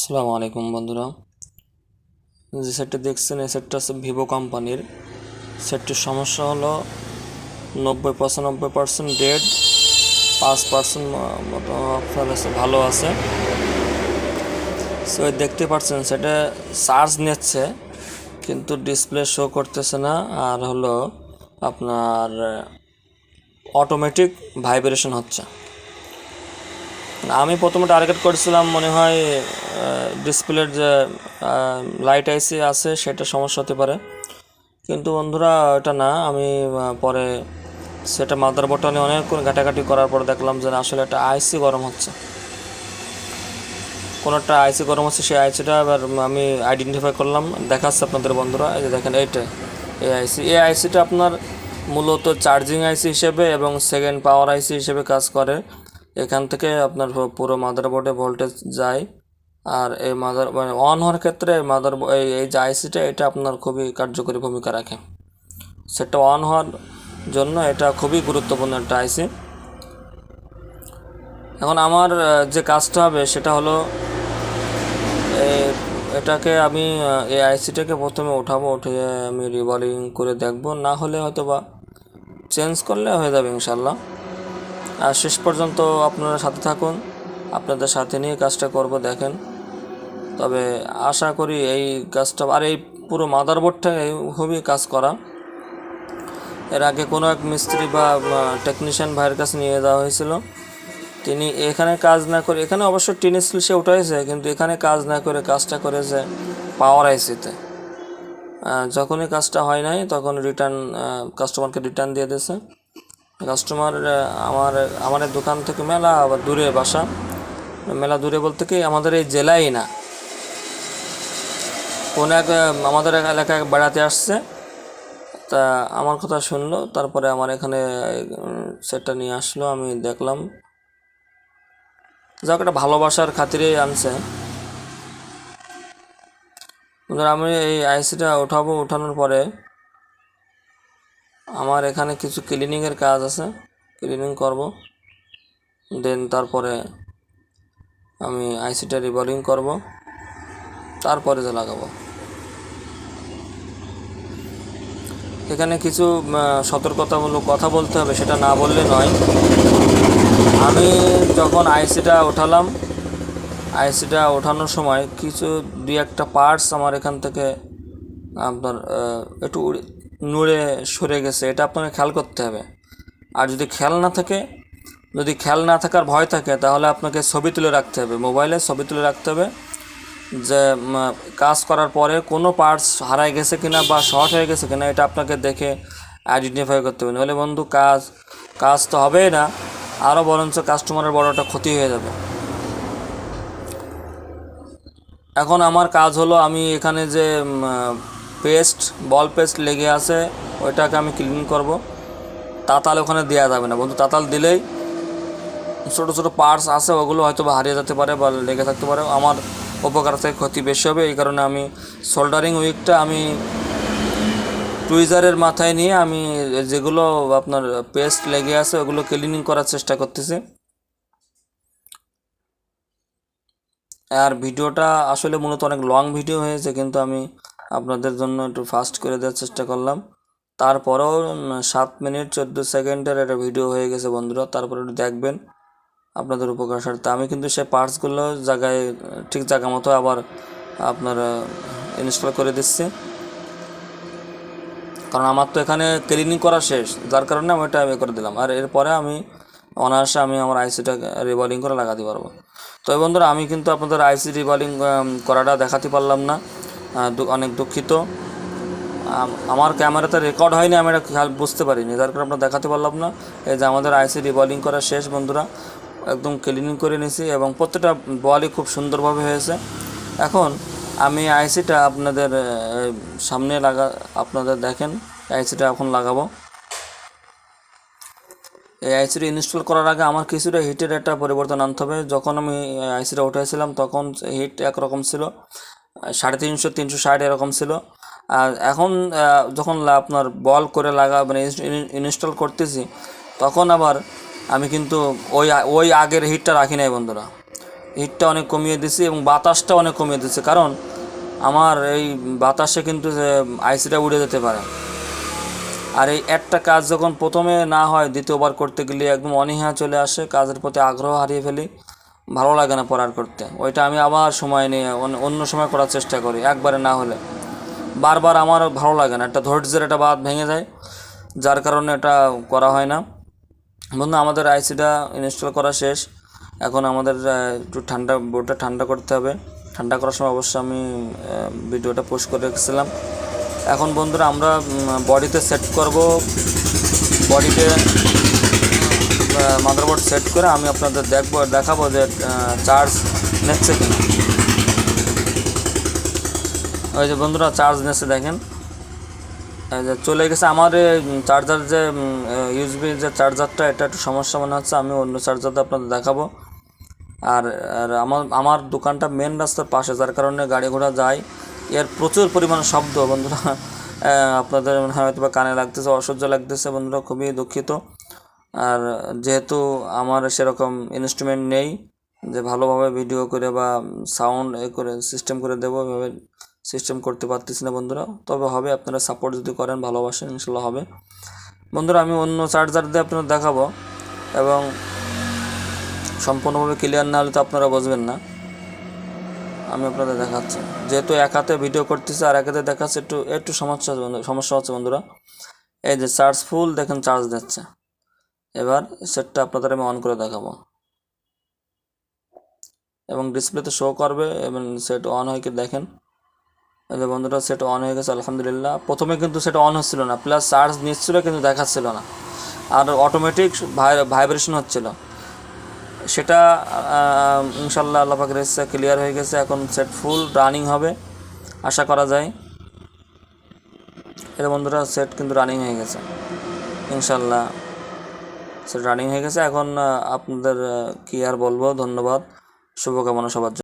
আসসালামু আলাইকুম বন্ধুরা, যে সেটটা দেখছেন এই সেটটা হচ্ছে ভিভো কোম্পানির। সেটটির সমস্যা হলো 90-95% ডেড, 5% মতো আপনার আছে ভালো আছে। সো দেখতে পাচ্ছেন সেটা চার্জ নিচ্ছে কিন্তু ডিসপ্লে শো করতেছে না, আর হলো আপনার অটোমেটিক ভাইব্রেশন হচ্ছে। আমি প্রথমে টার্গেট করেছিলাম মনে হয় ডিসপ্লের যে লাইট আইসি আছে সেটা সমস্যা হতে পারে, কিন্তু বন্ধুরা ওটা না। আমি পরে সেটা মাদারবোর্ডটা নিয়ে অনেকক্ষণ ঘাটাঘাটি করার পর দেখলাম যে আসলে একটা আইসি গরম হচ্ছে, কোনো একটা আইসি গরম হচ্ছে। সেই আইসিটা এবার আমি আইডেন্টিফাই করলাম, দেখাচ্ছে আপনাদের বন্ধুরা। এই যে দেখেন এইটা এই আইসিটা আপনার মূলত চার্জিং আইসি হিসেবে এবং সেকেন্ড পাওয়ার আইসি হিসেবে কাজ করে। এখান থেকে আপনার পুরো মাদারবোর্ডে ভোল্টেজ যায়, আর এই অন হওয়ার ক্ষেত্রে এই যে আইসিটা এটা আপনার খুবই কার্যকরী ভূমিকা রাখে। সেটা অন হওয়ার জন্য এটা খুবই গুরুত্বপূর্ণ একটা আইসি। এখন আমার যে কাজটা হবে সেটা হলো এটাকে আমি এই আইসিটাকে প্রথমে উঠিয়ে আমি রিভলিং করে দেখব, না হলে হয়তো বা চেঞ্জ করলে হয়ে যাবে ইনশাল্লাহ। আর শেষ পর্যন্ত আপনারা সাথে থাকুন, আপনাদের সাথে নিয়ে কাজটা করব দেখেন। তবে আশা করি এই কাজটা আর এই পুরো মাদারবোর্ডটা খুবই কাজ করা। এর আগে কোনো এক মিস্ত্রি বা টেকনিশিয়ান ভাইয়ের কাছে নিয়ে যাওয়া হয়েছিল, তিনি এখানে কাজ না করে, এখানে অবশ্য টিন স্টিল সে উঠাইছে, কিন্তু এখানে কাজ না করে কাজটা করেছে পাওয়ার আইসিতে। যখনই কাজটা হয় নাই তখন কাস্টমারকে রিটার্ন দিয়ে দিয়েছে। কাস্টমার আমাদের দোকান থেকে মেলা আবার দূরে বাসা, মেলা দূরে বলতে কি আমাদের এই জেলায় না, কোন এক আমাদের এলাকায় বেড়াতে আসছে। তা আমার কথা শুনলো, তারপরে আমার এখানে সেটটা নিয়ে আসলো, আমি দেখলাম। যাক, একটা ভালোবাসার খাতিরে আনছে। আমি এই আইসিটা উঠানোর পরে আমার এখানে কিছু ক্লিনিংয়ের কাজ আছে, ক্লিনিং করব। দেন তারপরে আমি আইসিটা রিবলিং করব, তারপরে যে লাগাবো। এখানে কিছু সতর্কতামূলক কথা বলতে হবে, সেটা না বললে নয়। আমি যখন আইসিটা ওঠানোর সময় কিছু দুই একটা পার্টস আমার এখান থেকে আপনার একটু নড়ে সরে গেছে, এটা আপনাকে খেয়াল করতে হবে। আর যদি খেয়াল না থাকার ভয় থাকে, তাহলে আপনাকে ছবি তুলে রাখতে হবে, মোবাইলে ছবি তুলে রাখতে হবে যে কাজ করার পরে কোনো পার্টস হারাই গেছে কিনা বা শর্ট হয়ে গেছে কিনা, এটা আপনাকে দেখে আইডেন্টিফাই করতে হবে। নাহলে বন্ধু কাজ তো হবেই না, আরও বরঞ্চ কাস্টমারের বড় একটা ক্ষতি হয়ে যাবে। এখন আমার কাজ হলো, আমি এখানে যে বল পেস্ট লেগে আছে ওইটাকে আমি ক্লিন করব। তাতাল ওখানে দেওয়া যাবে না বন্ধু, তাতাল দিলেই ছোটো ছোটো পার্টস আছে ওগুলো হয়তো বা হারিয়ে যেতে পারে বা লেগে থাকতে পারে, আমার উপকার থেকে ক্ষতি বেশি হবে। এই কারণে আমি সোল্ডারিং উইকটা আমি টুইজারের মাথায় নিয়ে আমি যেগুলো আপনার পেস্ট লেগে আছে ওগুলো ক্লিনিং করার চেষ্টা করতেছি। আর ভিডিওটা আসলে মূলত অনেক লং ভিডিও হয়েছে, কিন্তু আমি আপনাদের জন্য একটু ফাস্ট করে দেওয়ার চেষ্টা করলাম। তারপরেও 7 মিনিট 14 সেকেন্ডের একটা ভিডিও হয়ে গেছে বন্ধুরা, তারপরে একটু দেখবেন আপনাদের উপকার স্বার্থে। আমি কিন্তু সেই পার্টসগুলো ঠিক জায়গা মতো আবার আপনার ইনস্টল করে দিচ্ছি, কারণ আমার তো এখানে ক্লিনিং করা শেষ, যার কারণে আমি এটা করে দিলাম। আর এরপরে আমি অনায়াসে আমার আইসিটা রিবলিং করে লাগাতে পারবো। তো বন্ধুরা, আমি কিন্তু আপনাদের আইসি রিবলিং করাটা দেখাতে পারলাম না, অনেক দুঃখিত। আমার ক্যামেরাতে রেকর্ড হয়নি, আমি এটা খেয়াল বুঝতে পারিনি, যার কারণে আপনার দেখাতে পারলাম না। এই যে আমাদের আইসি রিবলিং করা শেষ বন্ধুরা, একদম ক্লিনিং করে নিয়েছি এবং প্রত্যেকটা বলই খুব সুন্দরভাবে হয়েছে। এখন আমি আইসিটা আপনাদের সামনে আপনাদের দেখেন, আইসিটা এখন লাগাবো। এই আইসিটা ইনস্টল করার আগে আমার কিছুটা হিটের একটা পরিবর্তন আনতে হবে। যখন আমি আইসিটা উঠাইছিলাম তখন হিট একরকম ছিল, 350 360 এরকম ছিল। আর এখন যখন আপনার বল করে মানে ইনস্টল করতেছি, তখন আবার আমি কিন্তু ওই আগের হিটটা রাখি নাই বন্ধুরা। হিটটা অনেক কমিয়ে দিছি এবং বাতাসটা অনেক কমিয়ে দিচ্ছি, কারণ আমার এই বাতাসে কিন্তু আইসিটা উড়ে যেতে পারে। আর এই একটা কাজ যখন প্রথমে না হয়, দ্বিতীয়বার করতে গেলে একদম অনীহা চলে আসে, কাজের প্রতি আগ্রহ হারিয়ে ফেলি, ভালো লাগে না পড়ার করতে। ওইটা আমি আবার সময় নিয়ে অন্য সময় করার চেষ্টা করি, একবারে না হলে। বারবার আমার ভালো লাগে না, একটা ধৈর্যের একটা বাঁধ ভেঙে যায়, যার কারণে এটা করা হয় না। বন্ধু, আমাদের আইসিটা ইনস্টল করা শেষ। এখন আমাদের একটু বোর্ডটা ঠান্ডা করতে হবে। ঠান্ডা করার সময় অবশ্যই আমি ভিডিওটা পোস্ট করে রেখেছিলাম। এখন বন্ধুরা আমরা বডিতে সেট করব। বডিতে মাদারবোর্ড সেট করে আমি আপনাদের দেখাবো যে চার্জ নিচ্ছে কিনা। ওই যে বন্ধুরা চার্জ নিচ্ছে দেখেন, যে চলে গেছে। আমার চার্জার যে ইউএসবি যে চার্জারটা, এটা একটু সমস্যা মনে হচ্ছে, আমি অন্য চার্জারটা আপনাদের দেখাবো। আর আমার দোকানটা মেন রাস্তার পাশে, যার কারণে গাড়ি ঘোড়া যায়, এর প্রচুর পরিমাণে শব্দ বন্ধুরা। আপনাদের মনে হয় হয়তো বা কানে লাগতেছে, অসহ্য লাগতেছে বন্ধুরা, খুবই দুঃখিত। আর যেহেতু আমার সেরকম ইনস্ট্রুমেন্ট নেই যে ভালোভাবে ভিডিও করে বা সাউন্ড করে সিস্টেম করে দেবো, এভাবে সিস্টেম করতে পারতেছি না বন্ধুরা। তবে হবে, আপনারা সাপোর্ট যদি করেন, ভালোবাসেন, ইনশাল্লাহ হবে বন্ধুরা। আমি অন্য চার্জার দিয়ে আপনাদের দেখাবো, এবং সম্পূর্ণভাবে ক্লিয়ার না হলে তো আপনারা বুঝবেন না। আমি আপনাদের দেখাচ্ছি, যেহেতু এক হাতে ভিডিও করতেছি আর এক হাতে দেখাচ্ছে, একটু সমস্যা হচ্ছে বন্ধুরা। এই যে চার্জ ফুল, দেখেন চার্জ দিচ্ছে। এবার সেটটা আপনাদের আমি অন করে দেখাবো, এবং ডিসপ্লেতে শো করবে এবং সেট অন হয়ে দেখেন। এই যে বন্ধুরা, সেট অন হয়ে গেছে আলহামদুলিল্লাহ। প্রথমে কিন্তু সেটা অন হচ্ছিল না, প্লাস চার্জ নিচ্ছিল কিন্তু দেখাচ্ছিল না, আর অটোমেটিক ভাইব্রেশন হচ্ছিল। সেটা ইনশাল্লাহ আল্লাহ পাকের ইচ্ছা ক্লিয়ার হয়ে গেছে। এখন সেট ফুল রানিং হবে আশা করা যায়। এটা বন্ধুরা সেট কিন্তু রানিং হয়ে গেছে, ইনশাল্লাহ সেট রানিং হয়ে গেছে। এখন আপনাদের কি আর বলবো, ধন্যবাদ, শুভকামনা সবার জন্য।